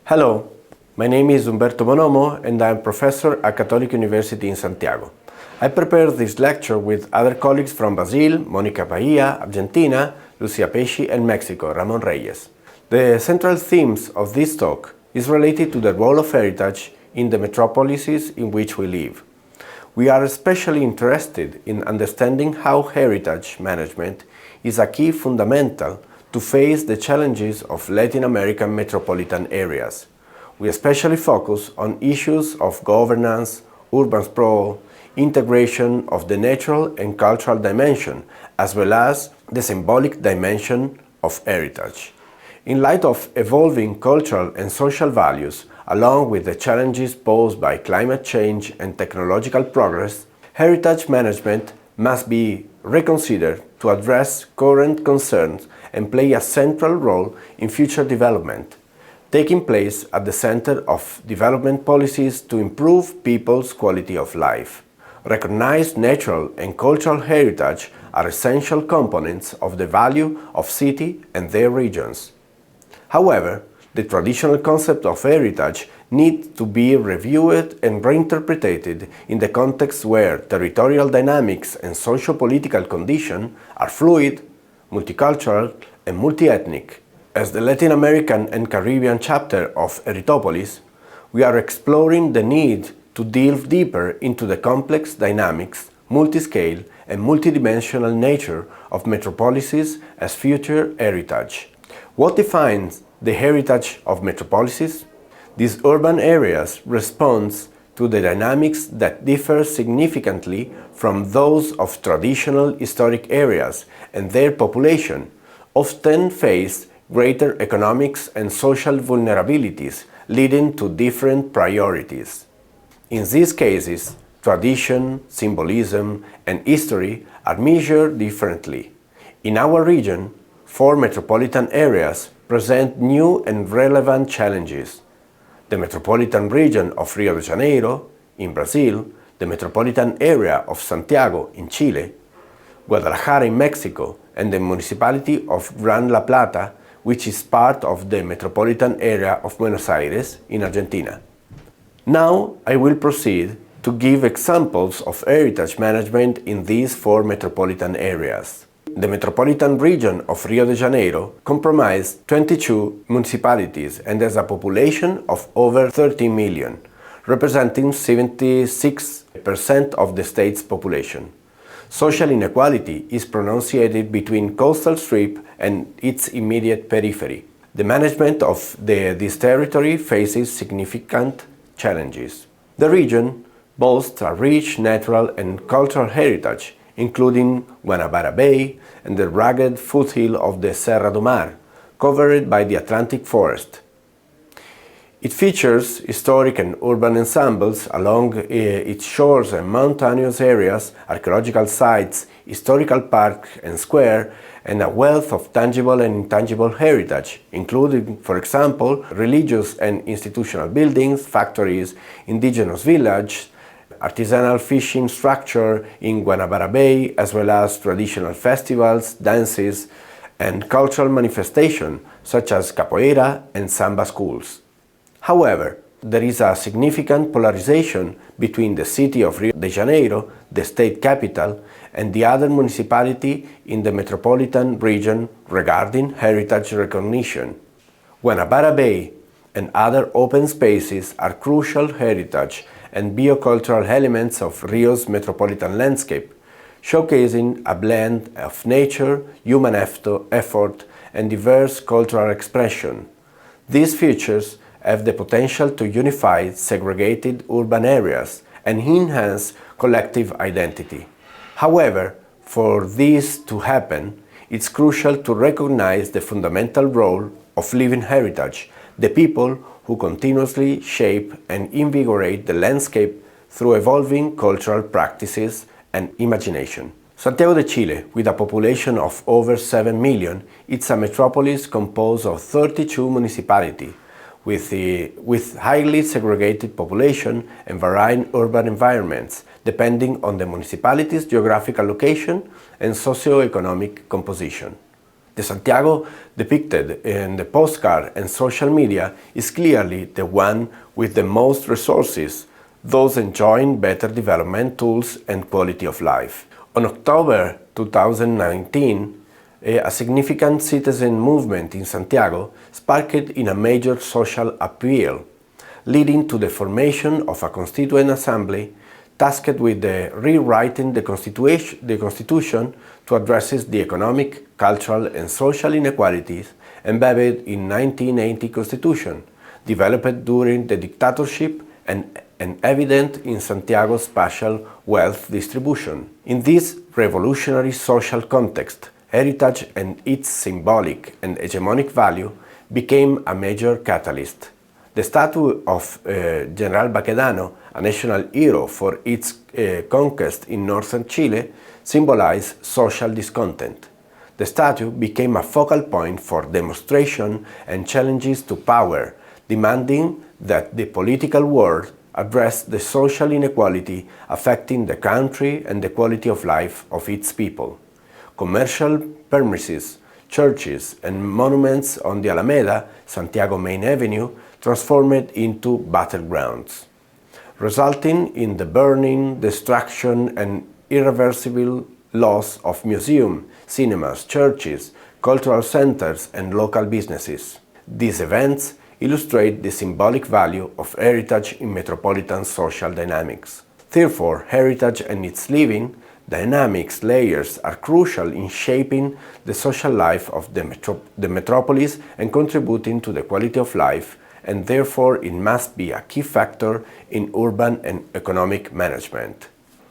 Hello, my name is Umberto Bonomo and I am professor at Catholic University in Santiago. I prepared this lecture with other colleagues from Brazil, Mónica Bahia, Argentina, Lucia Pesci, and Mexico, Ramon Reyes. The central themes of this talk is related to the role of heritage in the metropolises in which we live. We are especially interested in understanding how heritage management is a key fundamental to face the challenges of Latin American metropolitan areas. We especially focus on issues of governance, urban sprawl, integration of the natural and cultural dimension, as well as the symbolic dimension of heritage. In light of evolving cultural and social values, along with the challenges posed by climate change and technological progress, heritage management must be reconsidered to address current concerns and play a central role in future development, taking place at the center of development policies to improve people's quality of life. Recognized natural and cultural heritage are essential components of the value of cities and their regions. However, the traditional concept of heritage needs to be reviewed and reinterpreted in the context where territorial dynamics and socio-political conditions are fluid, multicultural, and multi-ethnic. As the Latin American and Caribbean chapter of Heritopolis, we are exploring the need to delve deeper into the complex dynamics, multi-scale, and multidimensional nature of metropolises as future heritage. What defines the heritage of metropolises? These urban areas respond to the dynamics that differ significantly from those of traditional historic areas, and their population often face greater economics and social vulnerabilities, leading to different priorities. In these cases, tradition, symbolism, and history are measured differently. In our region, 4 metropolitan areas present new and relevant challenges: the metropolitan region of Rio de Janeiro, in Brazil, the metropolitan area of Santiago, in Chile, Guadalajara, in Mexico, and the municipality of Gran La Plata, which is part of the metropolitan area of Buenos Aires, in Argentina. Now I will proceed to give examples of heritage management in these 4 metropolitan areas. The metropolitan region of Rio de Janeiro comprises 22 municipalities and has a population of over 30 million, representing 76% of the state's population. Social inequality is pronunciated between coastal strip and its immediate periphery. The management of this territory faces significant challenges. The region boasts a rich natural and cultural heritage, including Guanabara Bay and the rugged foothill of the Serra do Mar, covered by the Atlantic forest. It features historic and urban ensembles along its shores and mountainous areas, archaeological sites, historical park and square, and a wealth of tangible and intangible heritage, including, for example, religious and institutional buildings, factories, indigenous villages, artisanal fishing structure in Guanabara Bay, as well as traditional festivals, dances, and cultural manifestations such as capoeira and samba schools. However, there is a significant polarization between the city of Rio de Janeiro, the state capital, and the other municipality in the metropolitan region regarding heritage recognition. Guanabara Bay and other open spaces are crucial heritage and biocultural elements of Rio's metropolitan landscape, showcasing a blend of nature, human effort, and diverse cultural expression. These features have the potential to unify segregated urban areas and enhance collective identity. However, for this to happen, it's crucial to recognize the fundamental role of living heritage, the people who continuously shape and invigorate the landscape through evolving cultural practices and imagination. Santiago de Chile, with a population of over 7 million, is a metropolis composed of 32 municipalities, with highly segregated population and varying urban environments, depending on the municipality's geographical location and socio-economic composition. The Santiago depicted in the postcard and social media is clearly the one with the most resources, those enjoying better development tools and quality of life. On October 2019, a significant citizen movement in Santiago sparked in a major social appeal, leading to the formation of a constituent assembly tasked with rewriting the Constitution to address the economic, cultural and social inequalities embedded in 1980 Constitution, developed during the dictatorship and evident in Santiago's spatial wealth distribution. In this revolutionary social context, heritage and its symbolic and hegemonic value became a major catalyst. The statue of General Baquedano, a national hero for its conquest in northern Chile, symbolized social discontent. The statue became a focal point for demonstration and challenges to power, demanding that the political world address the social inequality affecting the country and the quality of life of its people. Commercial premises, churches, and monuments on the Alameda, Santiago Main Avenue, transformed into battlegrounds, resulting in the burning, destruction, and irreversible loss of museums, cinemas, churches, cultural centers, and local businesses. These events illustrate the symbolic value of heritage in metropolitan social dynamics. Therefore, heritage and its living dynamics layers are crucial in shaping the social life of the metropolis and contributing to the quality of life, and therefore it must be a key factor in urban and economic management.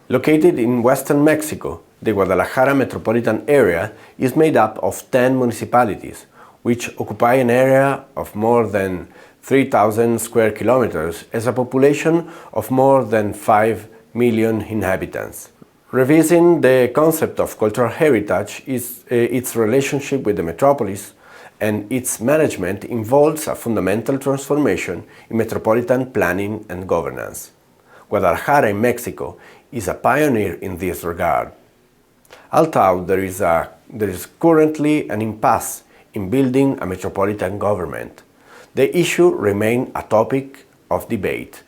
Located in western Mexico, the Guadalajara metropolitan area is made up of 10 municipalities, which occupy an area of more than 3,000 square kilometers as a population of more than 5 million inhabitants. Revising the concept of cultural heritage is its relationship with the metropolis, and its management involves a fundamental transformation in metropolitan planning and governance. Guadalajara in Mexico is a pioneer in this regard. Although there is currently an impasse in building a metropolitan government, the issue remains a topic of debate.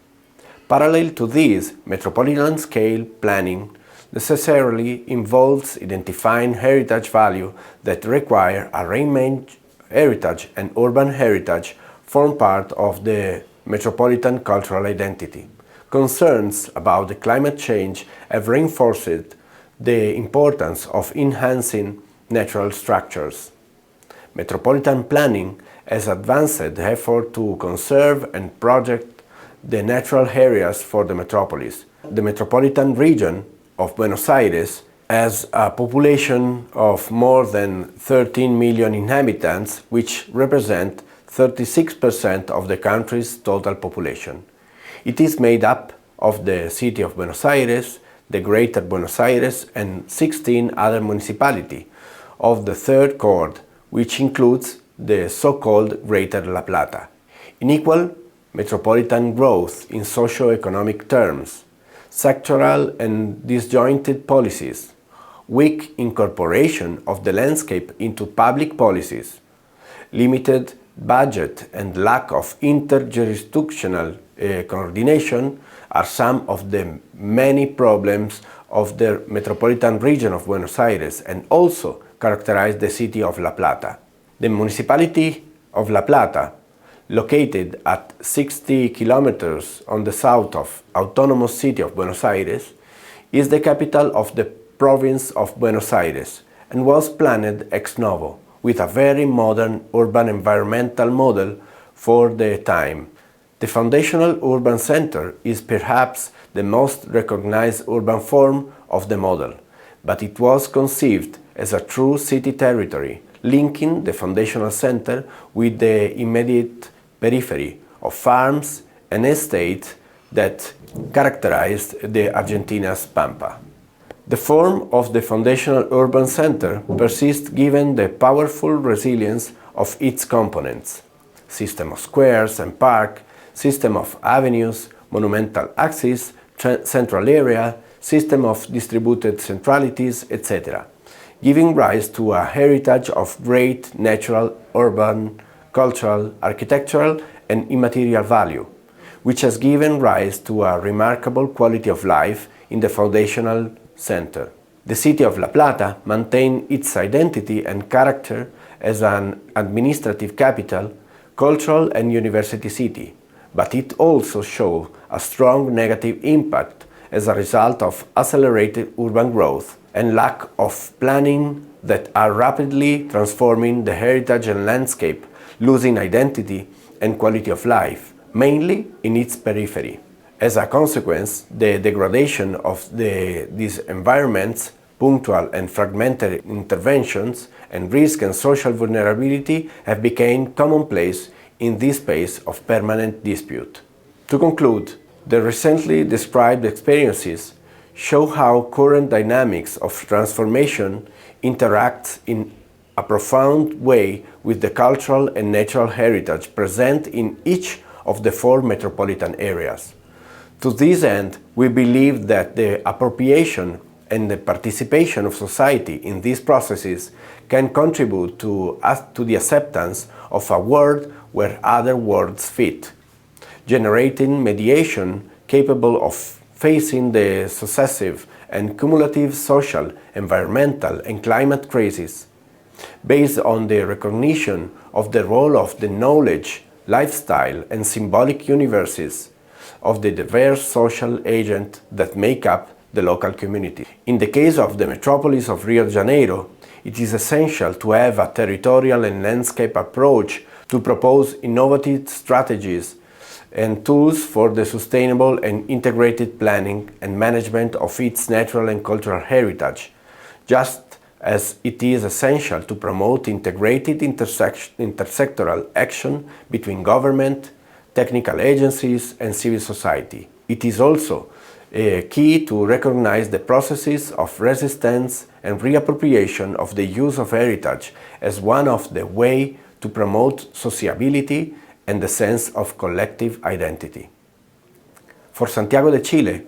Parallel to this, metropolitan scale planning necessarily involves identifying heritage value that require a range. Heritage and urban heritage form part of the metropolitan cultural identity. Concerns about the climate change have reinforced the importance of enhancing natural structures. Metropolitan planning has advanced effort to conserve and protect the natural areas for the metropolis. The metropolitan region of Buenos Aires has a population of more than 13 million inhabitants, which represent 36% of the country's total population. It is made up of the city of Buenos Aires, the Greater Buenos Aires, and 16 other municipalities of the third cohort, which includes the so-called Greater La Plata. Unequal metropolitan growth in socio-economic terms, sectoral and disjointed policies, weak incorporation of the landscape into public policies, limited budget and lack of interjurisdictional coordination are some of the many problems of the metropolitan region of Buenos Aires and also characterize the city of La Plata. The municipality of La Plata, located at 60 kilometers on the south of autonomous city of Buenos Aires, is the capital of the province of Buenos Aires and was planned ex novo with a very modern urban environmental model for the time. The foundational urban center is perhaps the most recognized urban form of the model, but it was conceived as a true city territory, linking the foundational center with the immediate periphery of farms and estates that characterized the Argentina's Pampa. The form of the foundational urban center persists given the powerful resilience of its components: system of squares and park, system of avenues, monumental axis, central area, system of distributed centralities, etc. giving rise to a heritage of great natural, urban, cultural, architectural, and immaterial value, which has given rise to a remarkable quality of life in the foundational center. The city of La Plata maintains its identity and character as an administrative capital, cultural and university city, but it also shows a strong negative impact as a result of accelerated urban growth and lack of planning that are rapidly transforming the heritage and landscape, losing identity and quality of life, mainly in its periphery. As a consequence, the degradation of these environments, punctual and fragmented interventions, and risk and social vulnerability have become commonplace in this space of permanent dispute. To conclude, the recently described experiences show how current dynamics of transformation interact in a profound way with the cultural and natural heritage present in each of the 4 metropolitan areas. To this end, we believe that the appropriation and the participation of society in these processes can contribute to the acceptance of a world where other worlds fit, generating mediation capable of facing the successive and cumulative social, environmental, and climate crises, based on the recognition of the role of the knowledge, lifestyle, and symbolic universes of the diverse social agents that make up the local community. In the case of the metropolis of Rio de Janeiro, it is essential to have a territorial and landscape approach to propose innovative strategies and tools for the sustainable and integrated planning and management of its natural and cultural heritage, just as it is essential to promote integrated intersectoral action between government, technical agencies, and civil society. It is also key to recognize the processes of resistance and reappropriation of the use of heritage as one of the ways to promote sociability and the sense of collective identity. For Santiago de Chile,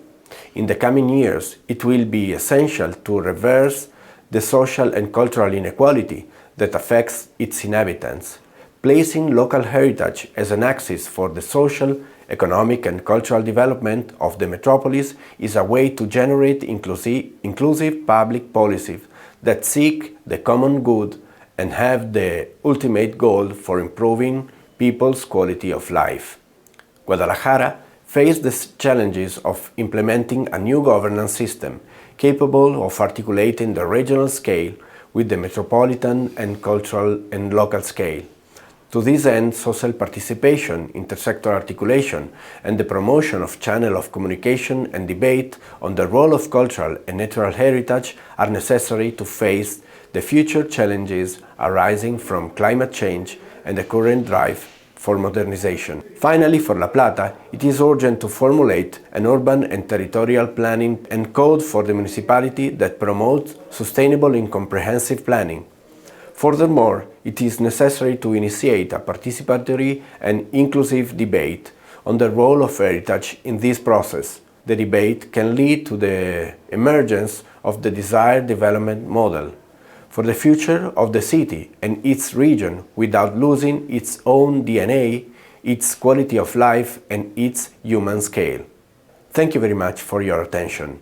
in the coming years, it will be essential to reverse the social and cultural inequality that affects its inhabitants. Placing local heritage as an axis for the social, economic, and cultural development of the metropolis is a way to generate inclusive public policies that seek the common good and have the ultimate goal for improving people's quality of life. Guadalajara faced the challenges of implementing a new governance system capable of articulating the regional scale with the metropolitan and cultural and local scale. To this end, social participation, intersectoral articulation, and the promotion of channels of communication and debate on the role of cultural and natural heritage are necessary to face the future challenges arising from climate change and the current drive for modernization. Finally, for La Plata, it is urgent to formulate an urban and territorial planning and code for the municipality that promotes sustainable and comprehensive planning. Furthermore, it is necessary to initiate a participatory and inclusive debate on the role of heritage in this process. The debate can lead to the emergence of the desired development model for the future of the city and its region without losing its own DNA, its quality of life, and its human scale. Thank you very much for your attention.